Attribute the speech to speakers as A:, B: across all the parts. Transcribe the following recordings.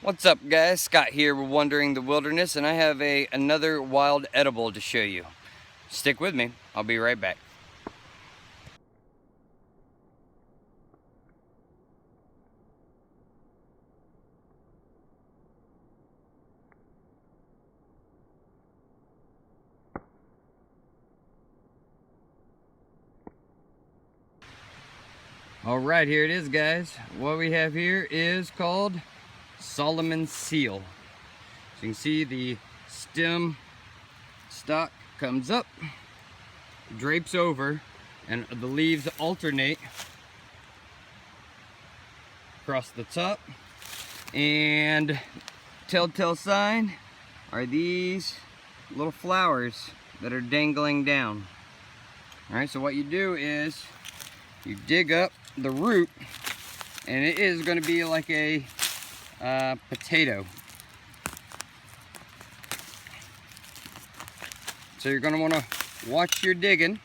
A: What's up, guys? Scott here with Wandering the Wilderness, and I have another wild edible to show you. Stick with me. I'll be right back. All right, here it is, guys. What we have here is called Solomon's Seal. So you can see the stem stalk comes up, drapes over, and the leaves alternate across the top. And telltale sign are these little flowers that are dangling down. All right, so what you do is you dig up the root, and it is going to be like a potato. So you're going to want to watch your digging.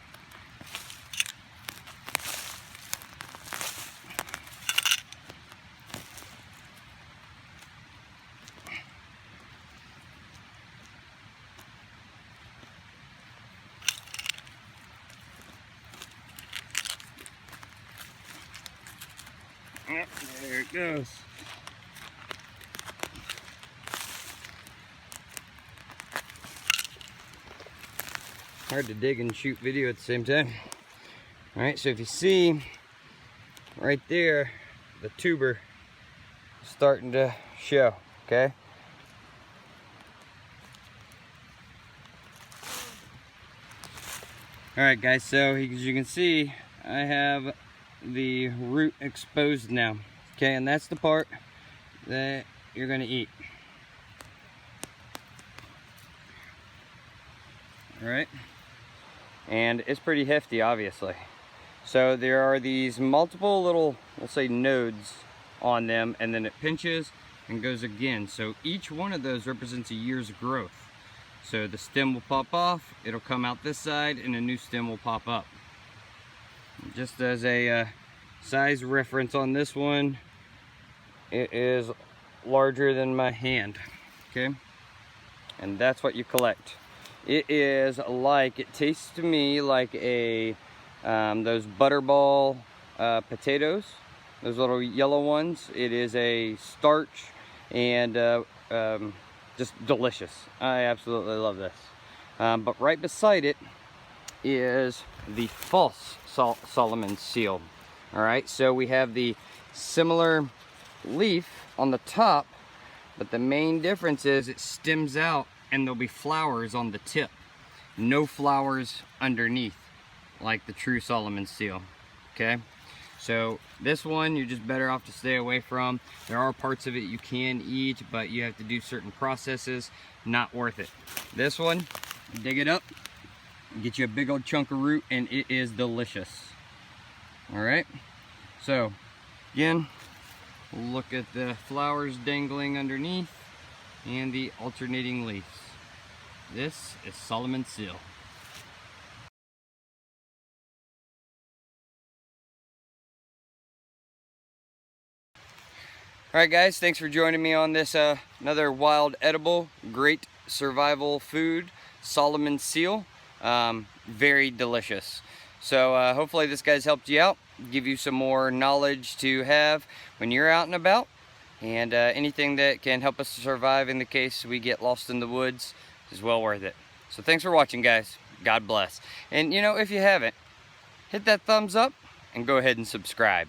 A: Yep, there it goes. Hard to dig and shoot video at the same time. All right, so if you see right there, the tuber starting to show, okay? All right, guys, so as you can see, I have the root exposed now, okay? And that's the part that you're gonna eat. All right, and it's pretty hefty, obviously. So there are these multiple little, let's say, nodes on them, and then it pinches and goes again. So each one of those represents a year's growth. So the stem will pop off, it'll come out this side, and a new stem will pop up. Just as a size reference on this one, it is larger than my hand, okay? And that's what you collect. It is like, it tastes to me like a those butterball potatoes, those little yellow ones. It is a starch and just delicious. I absolutely love this. But right beside it is the false Solomon's Seal. All right, so we have the similar leaf on the top, but the main difference is it stems out and there'll be flowers on the tip. No flowers underneath, like the true Solomon's Seal, okay? So this one, you're just better off to stay away from. There are parts of it you can eat, but you have to do certain processes. Not worth it. This one, dig it up, get you a big old chunk of root, and it is delicious. All right, so again, look at the flowers dangling underneath and the alternating leaves. This is Solomon's Seal. Alright, guys, thanks for joining me on this another wild edible, great survival food, Solomon's Seal. Very delicious. So hopefully this guy's helped you out, give you some more knowledge to have when you're out and about, and anything that can help us survive in the case we get lost in the woods is well worth it. So thanks for watching, guys. God bless. And you know, if you haven't, hit that thumbs up and go ahead and subscribe.